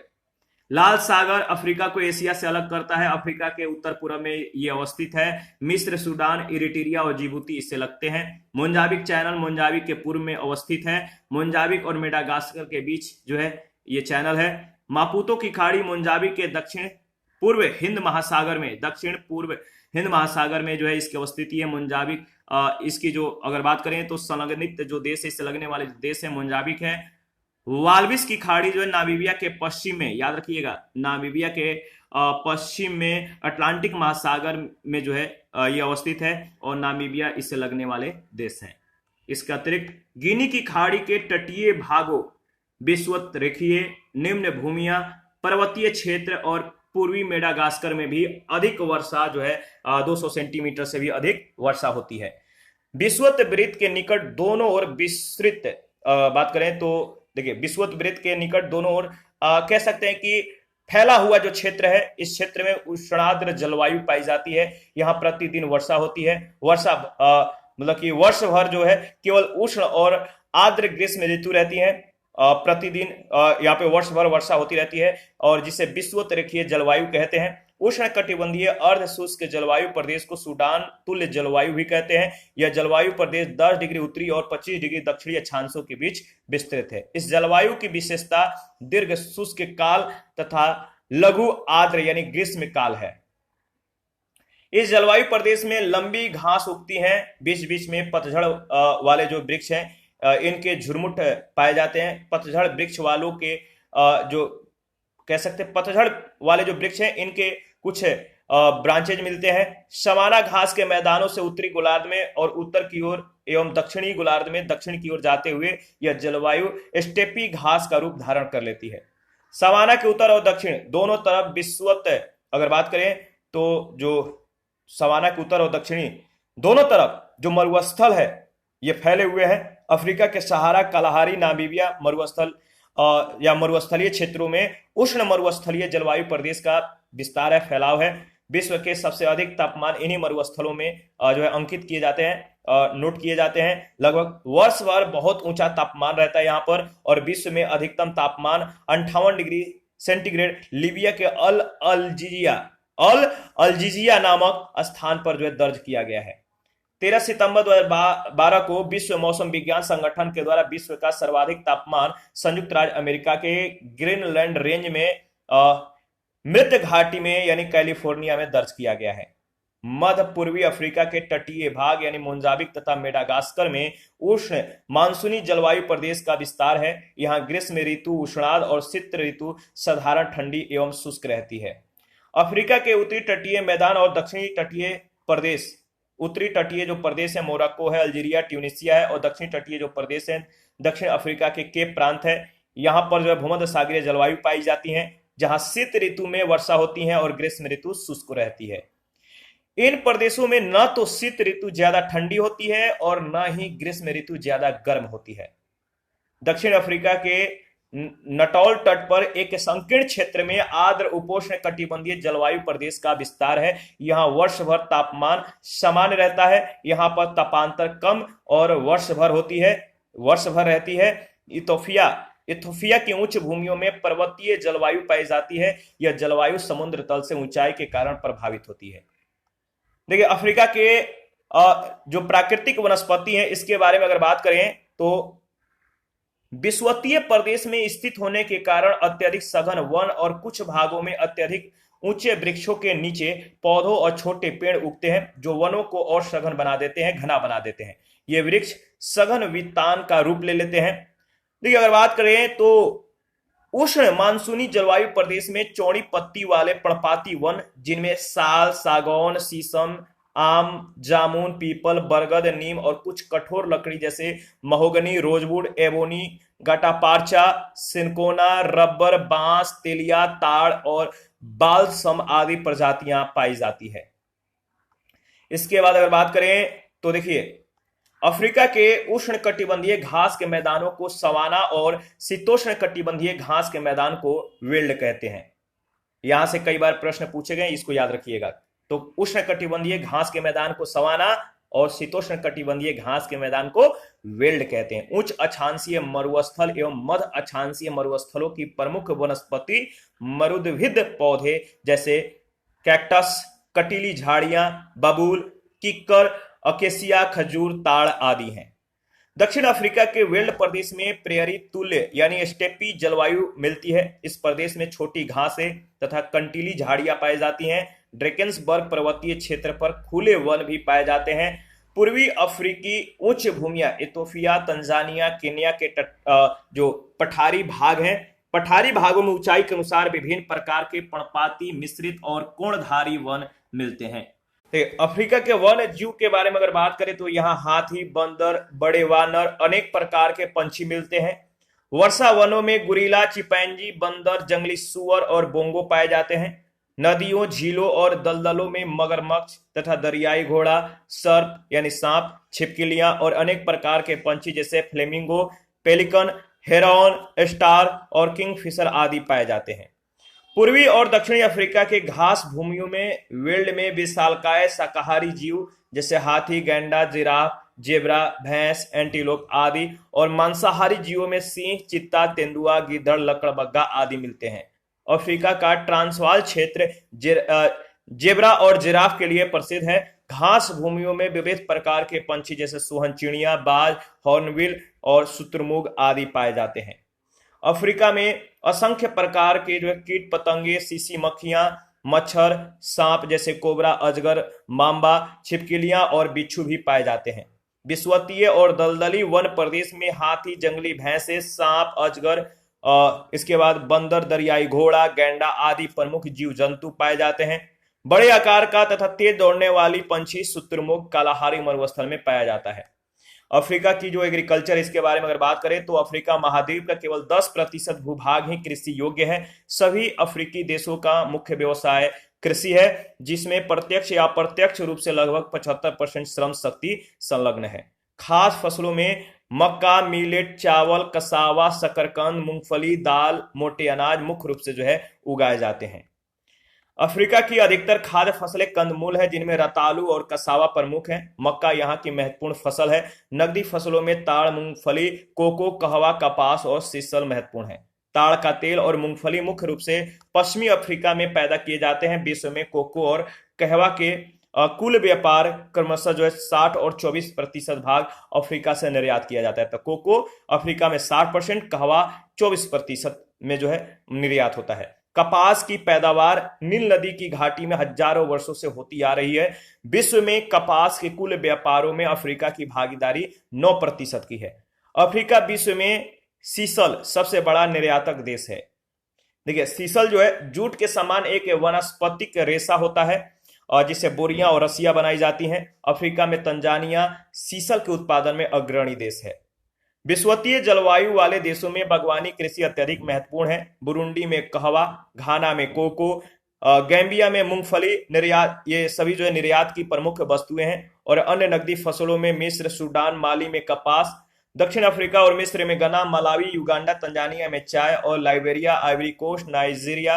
लाल सागर अफ्रीका को एशिया से अलग करता है, अफ्रीका के उत्तर पूर्व में ये अवस्थित है। मिस्र, सूडान, इरिट्रिया और जिबूती इससे लगते हैं। मोजाम्बिक चैनल मोजाम्बिक के पूर्व में अवस्थित है। मोजाम्बिक और मेडागास्कर के बीच जो है ये चैनल है। मापुतो की खाड़ी मोजाम्बिक के दक्षिण पूर्व हिंद महासागर में जो है इसकी अवस्थिति है। मोजाम्बिक इसकी जो अगर बात करें तो संलग्नित जो देश है, इससे लगने वाले देश है मोजाम्बिक है। वाल्विस की खाड़ी जो है नामीबिया के पश्चिम में, याद रखिएगा, नामीबिया के पश्चिम में अटलांटिक महासागर में जो है ये अवस्थित है और नामीबिया इससे लगने वाले देश हैं। इसके अतिरिक्त गिनी की खाड़ी के तटीय भागों, विषुवत रेखीय, निम्न भूमियां, पर्वतीय क्षेत्र और पूर्वी मेडागास्कर में भी अधिक वर्षा जो है 200 सेंटीमीटर से भी अधिक वर्षा होती है। विषुवत वृत्त के निकट दोनों ओर विस्तृत बात करें तो देखिए विषुवत वृत्त के निकट दोनों ओर कह सकते हैं कि फैला हुआ जो क्षेत्र है, इस क्षेत्र में उष्णाद्र जलवायु पाई जाती है। यहाँ प्रतिदिन वर्षा होती है। वर्षा मतलब कि वर्ष भर जो है केवल उष्ण और आर्द्र ग्रीष्म ऋतु रहती है। प्रतिदिन यहाँ पे वर्ष भर वर्षा होती रहती है और जिसे विषुवत रेखीय जलवायु कहते हैं। उष्ण कटिबंधीय अर्ध शुष्क जलवायु प्रदेश को सूडान तुल्य जलवायु भी कहते हैं। यह जलवायु प्रदेश 10 डिग्री उत्तरी और 25 डिग्री दक्षिणी अक्षांशों के बीच विस्तृत है। इस जलवायु की विशेषता दीर्घ शुष्क काल तथा लघु आर्द्र यानी ग्रीष्म काल है। इस जलवायु प्रदेश में लंबी घास उगती है। बीच बीच में पतझड़ वाले जो वृक्ष हैं इनके झुरमुट पाए जाते हैं। पतझड़ वृक्ष वालों के जो कह सकते हैं पतझड़ वाले जो वृक्ष हैं इनके कुछ ब्रांचेज मिलते हैं। सवाना घास के मैदानों से उत्तरी गोलार्ध में और उत्तर की ओर एवं दक्षिणी गोलार्ध में दक्षिण की ओर जाते हुए यह जलवायु स्टेपी घास का रूप धारण कर लेती है। सवाना के उत्तर और दक्षिण दोनों तरफ विषुवत अगर बात करें तो जो सवाना के उत्तर और दक्षिणी दोनों तरफ जो मरुस्थल है ये फैले हुए हैं। अफ्रीका के सहारा, कलाहारी, नामीबिया मरुस्थल या मरुस्थलीय क्षेत्रों में उष्ण मरुस्थलीय जलवायु प्रदेश का विस्तार है, फैलाव है। विश्व के सबसे अधिक तापमान इन्हीं मरुस्थलों में जो है अंकित किए जाते हैं, नोट किए जाते हैं। लगभग वर्ष भर बहुत ऊंचा तापमान रहता है यहाँ पर और विश्व में अधिकतम तापमान 58 डिग्री सेंटीग्रेड लीबिया के अल अलजीजिया नामक स्थान पर जो है दर्ज किया गया है। 13 सितंबर 2012 को विश्व मौसम विज्ञान संगठन के द्वारा विश्व का सर्वाधिक तापमान संयुक्त राज्य अमेरिका के ग्रीनलैंड रेंज में मृत घाटी में यानी कैलिफोर्निया में दर्ज किया गया है। मध्य पूर्वी अफ्रीका के तटीय भाग यानी मोजाम्बिक तथा मेडागास्कर में उष्ण मानसूनी जलवायु प्रदेश का विस्तार है। यहाँ ग्रीष्म ऋतु उष्णार्ध और शीत ऋतु साधारण ठंडी एवं शुष्क रहती है। अफ्रीका के उत्तरी तटीय मैदान और दक्षिणी तटीय प्रदेश, उत्तरी तटीय जो प्रदेश है मोरक्को है, अल्जीरिया, ट्यूनीसिया है और दक्षिणी तटीय जो प्रदेश है दक्षिण अफ्रीका के केप प्रांत है। यहाँ पर जो है भूमध्य सागरीय जलवायु पाई जाती है जहां शीत ऋतु में वर्षा होती है और ग्रीष्म ऋतु शुष्क रहती है। इन प्रदेशों में न तो शीत ऋतु ज्यादा ठंडी होती है और न ही ग्रीष्म ऋतु ज्यादा गर्म होती है। दक्षिण अफ्रीका के नटौल तट पर एक संकीर्ण क्षेत्र में आर्द्र उपोष्ण कटिबंधीय जलवायु प्रदेश का विस्तार है। यहाँ वर्ष भर तापमान सामान्य रहता है। यहाँ पर तापांतर कम और वर्ष भर रहती है। इथोपिया की उच्च भूमियों में पर्वतीय जलवायु पाई जाती है। यह जलवायु समुद्र तल से ऊंचाई के कारण प्रभावित होती है। देखिए, अफ्रीका के जो प्राकृतिक वनस्पति है इसके बारे में अगर बात करें तो विषुवतीय प्रदेश में स्थित होने के कारण अत्यधिक सघन वन और कुछ भागों में अत्यधिक ऊंचे वृक्षों के नीचे पौधों और छोटे पेड़ उगते हैं जो वनों को और सघन बना देते हैं, घना बना देते हैं। ये वृक्ष सघन वितान का रूप ले लेते हैं। देखिए, अगर बात करें तो उष्ण मानसूनी जलवायु प्रदेश में चौड़ी पत्ती वाले पर्णपाती वन जिनमें साल, सागौन, शीशम, आम, जामुन, पीपल, बरगद, नीम और कुछ कठोर लकड़ी जैसे mahogany, rosewood, ebony, gutta percha, cinchona, rubber, बांस, तेलिया, ताड़ और बाल्सम आदि प्रजातियां पाई जाती है। इसके बाद अगर बात करें तो देखिए, अफ्रीका के उष्णकटिबंधीय घास के मैदानों को सवाना और शीतोष्ण कटिबंधीय घास के मैदान को वेल्ड कहते हैं। यहां से कई बार प्रश्न पूछे गए, इसको याद रखिएगा। तो उष्णकटिबंधीय घास के मैदान को सवाना और शीतोष्ण कटिबंधीय घास के मैदान को वेल्ड कहते हैं। उच्च अक्षांशीय मरुस्थल एवं मध्य अक्षांशीय मरुस्थलों की प्रमुख वनस्पति मरुद्भिद पौधे जैसे कैक्टस, कटीली झाड़ियां, बबूल, किक्कर, अकेसिया, खजूर, ताड़ आदि हैं। दक्षिण अफ्रीका के वेल्ड प्रदेश में प्रेयरी तुल्य यानी स्टेपी जलवायु मिलती है। इस प्रदेश में छोटी घासें तथा कंटीली झाड़ियां पाई जाती हैं। ड्रेकेंसबर्ग पर्वतीय क्षेत्र पर खुले वन भी पाए जाते हैं। पूर्वी अफ्रीकी उच्च भूमियां इथोपिया, तंजानिया, केन्या के जो पठारी भाग हैं, पठारी भागों में ऊंचाई के अनुसार विभिन्न प्रकार के पर्णपाती, मिश्रित और कोणधारी वन मिलते हैं। अफ्रीका के वन जीव के बारे में अगर बात करें तो यहाँ हाथी, बंदर, बड़े वानर, अनेक प्रकार के पंछी मिलते हैं। वर्षा वनों में गुरीला, चिंपैंजी, बंदर, जंगली सुअर और बोंगो पाए जाते हैं। नदियों, झीलों और दलदलों में मगरमच्छ तथा दरियाई घोड़ा, सर्प यानी सांप, छिपकलियां और अनेक प्रकार के पंछी जैसे फ्लेमिंगो, पेलिकन, हेरॉन, स्टार और किंगफिशर आदि पाए जाते हैं। पूर्वी और दक्षिणी अफ्रीका के घास भूमियों में वेल्ड में विशालकाय शाकाहारी जीव जैसे हाथी, गैंडा, जिराफ, जेब्रा, भैंस, एंटीलोप आदि और मांसाहारी जीवों में सिंह, चीता, तेंदुआ, गिद्धड़, लकड़बग्गा आदि मिलते हैं। अफ्रीका का ट्रांसवाल क्षेत्र जेब्रा और जिराफ के लिए प्रसिद्ध है। घास भूमियों में विविध प्रकार के पंछी जैसे सुहन चिड़िया, बाज, हॉर्नबिल और शुतुरमुर्ग आदि पाए जाते हैं। अफ्रीका में असंख्य प्रकार के जो कीट पतंगे, सीसी मक्खियां, मच्छर, सांप जैसे कोबरा, अजगर, मांबा, छिपकलियां और बिच्छू भी पाए जाते हैं। विषुवतीय और दलदली वन प्रदेश में हाथी, जंगली भैंसे, सांप, अजगर, इसके बाद बंदर, दरियाई घोड़ा, गैंडा आदि प्रमुख जीव जंतु पाए जाते हैं। बड़े आकार का तथा तेज दौड़ने वाली पंछी शुतुरमुर्ग कालाहारी मरुस्थल में पाया जाता है। अफ्रीका की जो एग्रीकल्चर, इसके बारे में अगर बात करें तो अफ्रीका महाद्वीप का केवल 10% भूभाग ही कृषि योग्य है। सभी अफ्रीकी देशों का मुख्य व्यवसाय कृषि है, जिसमें प्रत्यक्ष या अप्रत्यक्ष रूप से लगभग 75% श्रम शक्ति संलग्न है। खास फसलों में मक्का, मिलेट, चावल, कसावा, शकरकंद, मूंगफली, दाल, मोटे अनाज मुख्य रूप से जो है उगाए जाते हैं। अफ्रीका की अधिकतर खाद्य फसलें कंदमूल है, जिनमें रतालू और कसावा प्रमुख हैं। मक्का यहाँ की महत्वपूर्ण फसल है। नकदी फसलों में ताड़, मूंगफली, कोको, कहवा, कपास और सीसल महत्वपूर्ण है। ताड़ का तेल और मूंगफली मुख्य रूप से पश्चिमी अफ्रीका में पैदा किए जाते हैं। विश्व में कोको और कहवा के कुल व्यापार क्रमशः जो है 60 और 24% भाग अफ्रीका से निर्यात किया जाता है। तो कोको अफ्रीका में 60%, कहवा 24% में जो है निर्यात होता है। कपास की पैदावार नील नदी की घाटी में हजारों वर्षों से होती आ रही है। विश्व में कपास के कुल व्यापारों में अफ्रीका की भागीदारी 9% की है। अफ्रीका विश्व में सीसल सबसे बड़ा निर्यातक देश है। देखिए, सीसल जो है जूट के समान एक वनस्पतिक रेशा होता है और जिससे बोरियां और रस्सियां बनाई जाती हैं। अफ्रीका में तंजानिया सीसल के उत्पादन में अग्रणी देश है। विषुवतीय जलवायु वाले देशों में बागवानी कृषि अत्यधिक महत्वपूर्ण है। बुरुंडी में कहवा, घाना में कोको, गैम्बिया में मूंगफली निर्यात, ये सभी जो है निर्यात की प्रमुख वस्तुएं हैं। और अन्य नकदी फसलों में मिस्र, सूडान, माली में कपास, दक्षिण अफ्रीका और मिस्र में गन्ना, मलावी, युगांडा, तंजानिया में चाय और लाइबेरिया, आइवरी कोस्ट, नाइजीरिया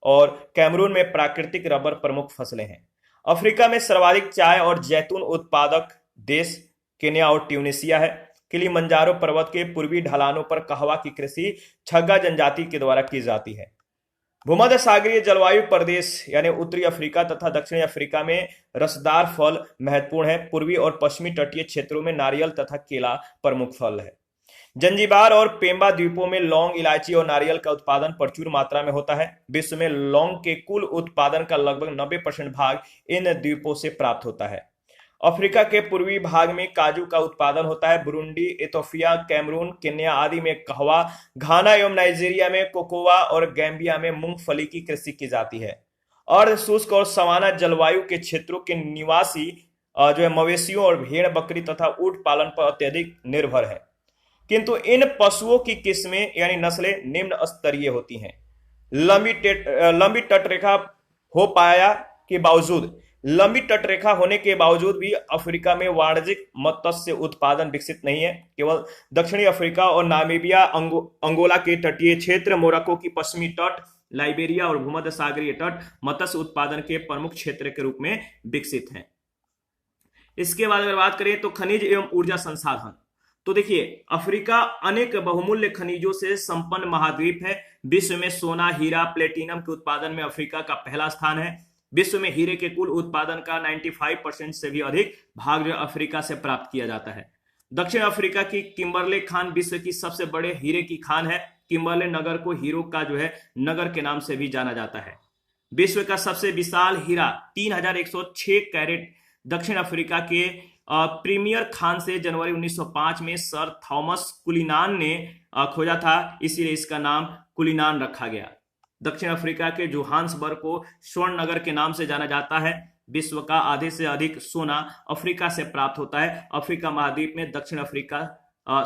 और कैमरून में प्राकृतिक रबर प्रमुख फसलें हैं। अफ्रीका में सर्वाधिक चाय और जैतून उत्पादक देश केन्या और ट्यूनीशिया है। किलिमंजारो पर्वत के पूर्वी ढलानों पर कहवा की कृषि छग्गा जनजाति के द्वारा की जाती है। भूमध्य सागरीय जलवायु प्रदेश यानी उत्तरी अफ्रीका तथा दक्षिणी अफ्रीका में रसदार फल महत्वपूर्ण है। पूर्वी और पश्चिमी तटीय क्षेत्रों में नारियल तथा केला प्रमुख फल है। जंजीबार और पेम्बा द्वीपों में लौंग, इलायची और नारियल का उत्पादन प्रचुर मात्रा में होता है। विश्व में लौंग के कुल उत्पादन का लगभग 90% भाग इन द्वीपों से प्राप्त होता है। अफ्रीका के पूर्वी भाग में काजू का उत्पादन होता है। बुरुंडी, इथोपिया, कैमरून, केन्या आदि में कहवा, घाना एवं नाइजीरिया में कोकोआ और गैम्बिया में मूंगफली की कृषि की जाती है। अर्ध शुष्क और सवाना जलवायु के क्षेत्रों के निवासी जो है मवेशियों और भेड़ बकरी तथा ऊंट पालन पर अत्यधिक निर्भर है, किंतु इन पशुओं की किस्में यानी नस्लें निम्न स्तरीय होती हैं। लंबी तटरेखा होने के बावजूद भी अफ्रीका में वाणिज्यिक मत्स्य उत्पादन विकसित नहीं है। केवल दक्षिणी अफ्रीका और नामीबिया, अंगोला के तटीय क्षेत्र, मोरक्को की पश्चिमी तट, लाइबेरिया और भूमध्य सागरीय तट मत्स्य उत्पादन के प्रमुख क्षेत्र के रूप में विकसित हैं। इसके बाद अगर बात करें तो खनिज एवं ऊर्जा संसाधन, तो देखिए अफ्रीका अनेक बहुमूल्य खनिजों से संपन्न महाद्वीप है। विश्व में सोना, हीरा, प्लेटिनम के उत्पादन में अफ्रीका का पहला स्थान है। विश्व में हीरे के कुल उत्पादन का 95% से भी अधिक भाग जो अफ्रीका से प्राप्त किया जाता है। दक्षिण अफ्रीका की किम्बरले खान विश्व की सबसे बड़े हीरे की खान है। किम्बरले नगर को हीरो का जो है नगर के नाम से भी जाना जाता है। विश्व का सबसे विशाल हीरा 3106 कैरेट दक्षिण अफ्रीका के प्रीमियर खान से जनवरी 1905 में सर थॉमस कुलिनान ने खोजा था, इसीलिए इसका नाम कुलिनान रखा गया। दक्षिण अफ्रीका के जोहान्सबर्ग को स्वर्ण नगर के नाम से जाना जाता है। विश्व का आधे से अधिक सोना अफ्रीका से प्राप्त होता है। अफ्रीका महाद्वीप में दक्षिण अफ्रीका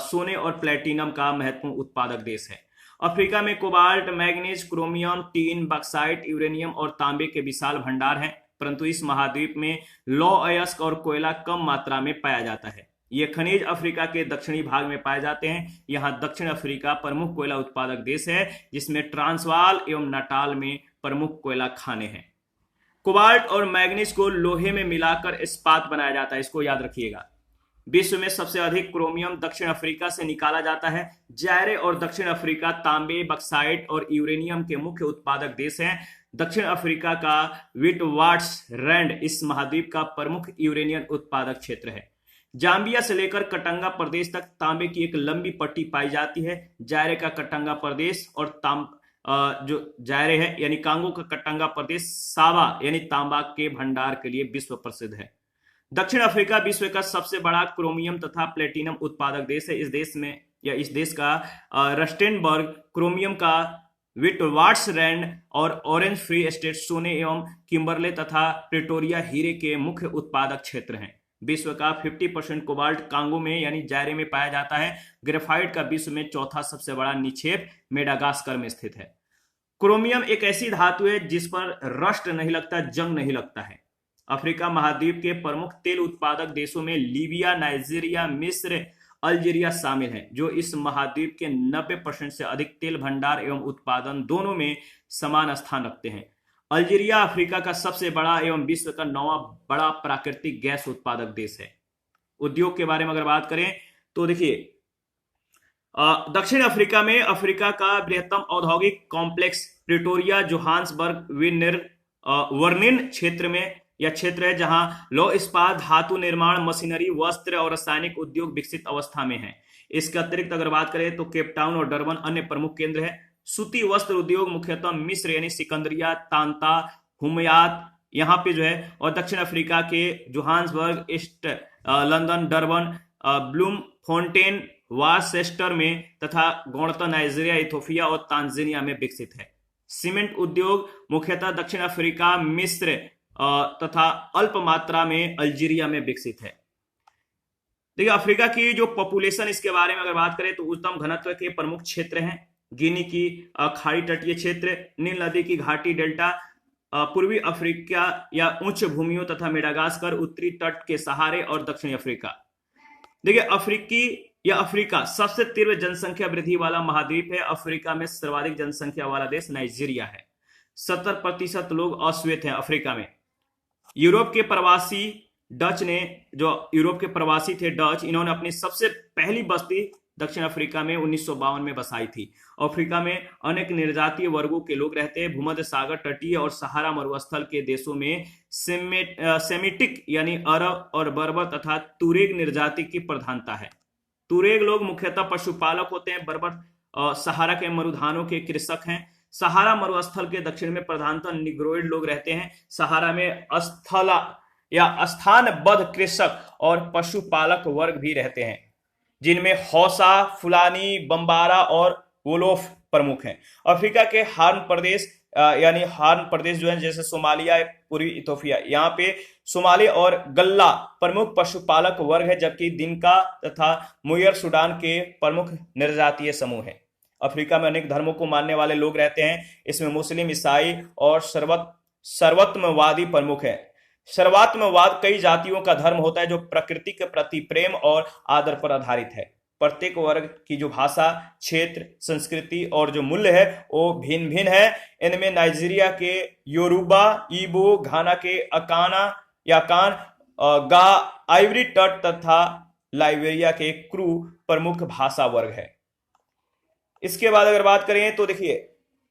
सोने और प्लेटिनम का महत्वपूर्ण उत्पादक देश है। अफ्रीका में cobalt, manganese, chromium, tin, bauxite, uranium और तांबे के विशाल भंडार हैं, परंतु इस महाद्वीप में लौह अयस्क और कोयला कम मात्रा में पाया जाता है। ये खनिज अफ्रीका के दक्षिणी भाग में पाए जाते हैं। यहाँ दक्षिण अफ्रीका प्रमुख कोयला उत्पादक देश है, जिसमें ट्रांसवाल एवं नाटाल में प्रमुख कोयला खाने हैं। कोबाल्ट और मैग्नीज को लोहे में मिलाकर इस्पात बनाया जाता है, इसको याद रखिएगा। विश्व में सबसे अधिक क्रोमियम दक्षिण अफ्रीका से निकाला जाता है। जायरे और दक्षिण अफ्रीका तांबे, बक्साइट और यूरेनियम के मुख्य उत्पादक देश हैं। दक्षिण अफ्रीका का विटवाट्सरैंड इस महाद्वीप का प्रमुख यूरेनियम उत्पादक क्षेत्र है। जाम्बिया से लेकर कटंगा प्रदेश तक तांबे की एक लंबी पट्टी पाई जाती है। जायरे का कटंगा प्रदेश और जो जायरे है यानी कांगो का कटंगा प्रदेश सावा यानी तांबा के भंडार के लिए विश्व प्रसिद्ध है। दक्षिण अफ्रीका विश्व का सबसे बड़ा क्रोमियम तथा प्लेटिनम उत्पादक देश है। इस देश का रस्टेनबर्ग क्रोमियम का विटवाट्सरैंड और ऑरेंज फ्री स्टेट सोने एवं किम्बरले तथा प्रिटोरिया हीरे के मुख्य उत्पादक क्षेत्र हैं। विश्व का 50% कोबाल्ट कांगो में यानी जायरे में पाया जाता है। ग्रेफाइट का विश्व में चौथा सबसे बड़ा निक्षेप मेडागास्कर में स्थित है। क्रोमियम एक ऐसी धातु है जिस पर रस्ट नहीं लगता, जंग नहीं लगता है। अफ्रीका महाद्वीप के प्रमुख तेल उत्पादक देशों में लीबिया, नाइजीरिया, मिस्र, अल्जीरिया शामिल हैं, जो इस महाद्वीप के 90% से अधिक तेल भंडार एवं उत्पादन दोनों में समान स्थान रखते हैं। अल्जीरिया अफ्रीका का सबसे बड़ा एवं विश्व का 9वां बड़ा प्राकृतिक गैस उत्पादक देश है। उद्योग के बारे में अगर बात करें तो देखिए दक्षिण अफ्रीका में अफ्रीका का बृहत्तम औद्योगिक कॉम्प्लेक्स प्रिटोरिया जोहान्सबर्ग वर्निन क्षेत्र है, जहां लौह इस्पात, धातु निर्माण, मशीनरी, वस्त्र और रासायनिक उद्योग विकसित अवस्था में है। इसके अतिरिक्त अगर बात करें तो केपटाउन और डरबन अन्य प्रमुख केंद्र है। सूती वस्त्र उद्योग मुख्यतः मिस्र यानी सिकंदरिया, तांता, हुमयात यहाँ पे जो है, और दक्षिण अफ्रीका के जोहान्सबर्ग, ईस्ट लंदन, डरबन, ब्लूमफोंटेन, वारचेस्टर में तथा गौणतः नाइजीरिया, इथोपिया और तांजानिया में विकसित है। सीमेंट उद्योग मुख्यतः दक्षिण अफ्रीका, मिस्र तथा अल्प मात्रा में अल्जीरिया में विकसित है। देखिए अफ्रीका की जो पॉपुलेशन, इसके बारे में अगर बात करें तो उच्चतम घनत्व के प्रमुख क्षेत्र हैं गिनी की खाड़ी तटीय क्षेत्र, नील नदी की घाटी डेल्टा, पूर्वी अफ्रीका या उच्च भूमियों तथा मेडागास्कर, उत्तरी तट के सहारे और दक्षिणी अफ्रीका। देखिए अफ्रीकी यह अफ्रीका सबसे तीव्र जनसंख्या वृद्धि वाला महाद्वीप है। अफ्रीका में सर्वाधिक जनसंख्या वाला देश नाइजीरिया है। 70% लोग अश्वेत हैं अफ्रीका में। यूरोप के प्रवासी डच ने, जो यूरोप के प्रवासी थे डच, इन्होंने अपनी सबसे पहली बस्ती दक्षिण अफ्रीका में 1952 में बसाई थी। अफ्रीका में अनेक निर्जातीय वर्गों के लोग रहते हैं। भूमध्य सागर तटीय और सहारा मरुस्थल के देशों में सेमिटिक यानी अरब और बर्बर तथा तुरेग निर्जाति की प्रधानता है। तुरेग लोग मुख्यतः पशुपालक होते हैं। बर्बर सहारा के मरुधानों के कृषक हैं। सहारा मरुस्थल के दक्षिण में प्रधानतः निग्रोइड लोग रहते हैं। सहारा में स्थला या स्थानबद्ध कृषक और पशुपालक वर्ग भी रहते हैं, जिनमें हौसा, फुलानी, बम्बारा और वोलोफ प्रमुख हैं। अफ्रीका के हार्न प्रदेश यानी हार्न प्रदेश जो है, जैसे सोमालिया, पूर्वी इथोपिया, यहाँ पे सोमाली और गल्ला प्रमुख पशुपालक वर्ग है, जबकि दिनका तथा मुयर सूडान के प्रमुख निर्जातीय समूह हैं। अफ्रीका में अनेक धर्मों को मानने वाले लोग रहते हैं। इसमें मुस्लिम, ईसाई और सर्वत्ववादी प्रमुख हैं। सर्वात्मवाद कई जातियों का धर्म होता है जो प्रकृति के प्रति प्रेम और आदर पर आधारित है। प्रत्येक वर्ग की जो भाषा, क्षेत्र, संस्कृति और जो मूल्य है वो भिन्न भिन्न है। इनमें नाइजीरिया के योरूबा, इबो, घाना के अकाना या कान, गा, आइवरी तट तथा लाइबेरिया के क्रू प्रमुख भाषा वर्ग है। इसके बाद अगर बात करें तो देखिए,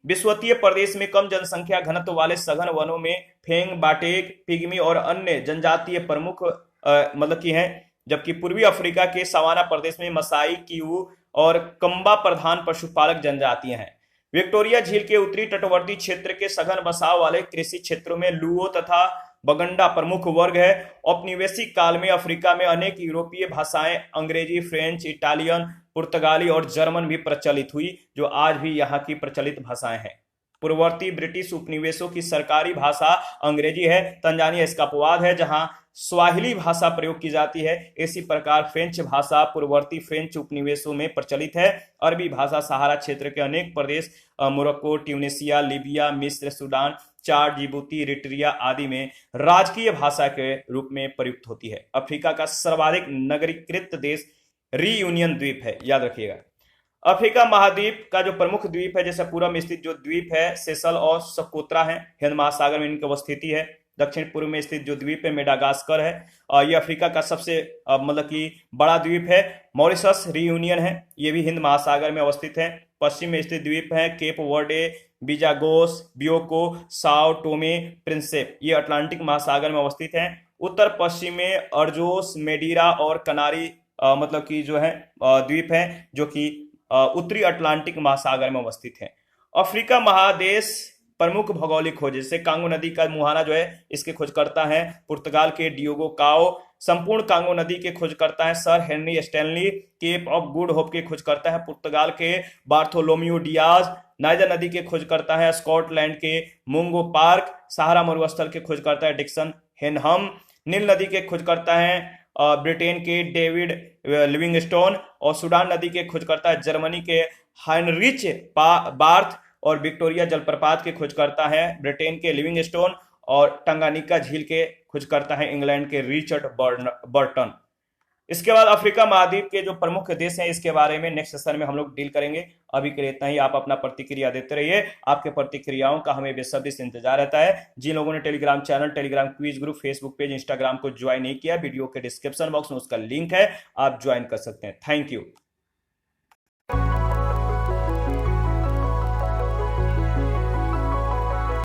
विश्वतीय प्रदेश में कम जनसंख्या घनत्व वाले सघन वनों में फेंग, बाटेक, पिग्मी और अन्य जनजातीय प्रमुख मतलब की हैं, जबकि पूर्वी अफ्रीका के सवाना प्रदेश में मसाई, किऊ और कंबा प्रधान पशुपालक जनजातियां हैं। विक्टोरिया झील के उत्तरी तटवर्ती क्षेत्र के सघन बसाव वाले कृषि क्षेत्रों में लुओ तथा बगंडा प्रमुख वर्ग है। औपनिवेशिक काल में अफ्रीका में अनेक यूरोपीय भाषाएं अंग्रेजी, फ्रेंच, इटालियन, पुर्तगाली और जर्मन भी प्रचलित हुई, जो आज भी यहाँ की प्रचलित भाषाएं हैं। पूर्ववर्ती ब्रिटिश उपनिवेशों की सरकारी भाषा अंग्रेजी है। तंजानिया इसका अपवाद है, जहां स्वाहिली भाषा प्रयोग की जाती है। इसी प्रकार फ्रेंच भाषा पूर्ववर्ती फ्रेंच उपनिवेशों में प्रचलित है। अरबी भाषा सहारा क्षेत्र के अनेक प्रदेश मोरक्को, ट्यूनीसिया, लीबिया, मिस्र, सूडान, चाड, जिबूती, इरिट्रिया आदि में राजकीय भाषा के रूप में प्रयुक्त होती है। अफ्रीका का सर्वाधिक नगरीकृत देश रीयूनियन द्वीप है, याद रखिएगा। अफ्रीका महाद्वीप का जो प्रमुख द्वीप है, जैसे पूर्व में स्थित जो द्वीप है सेशल और सकोत्रा है, हिंद महासागर में इनकी अवस्थिति है। दक्षिण पूर्व में स्थित जो द्वीप है मेडागास्कर है, और ये अफ्रीका का सबसे मतलब कि बड़ा द्वीप है। मॉरिशस रीयूनियन है, ये भी हिंद महासागर में अवस्थित है। पश्चिम में स्थित द्वीप है Cape Verde, Bijagos, Bioko, Sao Tome, Principe, ये अटलांटिक महासागर में अवस्थित है। उत्तर पश्चिम में अर्जोस, मेडीरा और कनारी मतलब कि जो है द्वीप है, जो कि उत्तरी अटलांटिक महासागर में अवस्थित है। अफ्रीका महादेश प्रमुख भौगोलिक खोज, जैसे कांगो नदी का मुहाना जो है इसके खोजकर्ता है पुर्तगाल के डियोगो काओ। संपूर्ण कांगो नदी के खोजकर्ता है sir Henry Stanley. Cape of Good Hope के खोजकर्ता है पुर्तगाल के बार्थोलोम्यू डियाज। नाइजर नदी के खोजकर्ता है स्कॉटलैंड के मुंगो पार्क। सहारा मरुस्थल के खोजकर्ता है डिक्सन हेनहम। नील नदी के खोजकर्ता है ब्रिटेन के डेविड लिविंगस्टोन। और सूडान नदी के खोजकर्ता है जर्मनी के हाइनरिच बार्थ। और विक्टोरिया जलप्रपात के खोजकर्ता है ब्रिटेन के लिविंगस्टोन। और टंगानिका झील के खोजकर्ता है इंग्लैंड के रिचर्ड बर्टन। इसके बाद अफ्रीका महाद्वीप के जो प्रमुख देश हैं इसके बारे में नेक्स्ट सेशन में हम लोग डील करेंगे। अभी के लिए इतना ही। आप अपना प्रतिक्रिया देते रहिए, आपके प्रतिक्रियाओं का हमें बेसब्री से इंतजार रहता है। जिन लोगों ने Telegram channel, Telegram quiz group, Facebook page, Instagram को ज्वाइन नहीं किया, वीडियो के डिस्क्रिप्शन बॉक्स में उसका लिंक है, आप ज्वाइन कर सकते हैं। Thank you.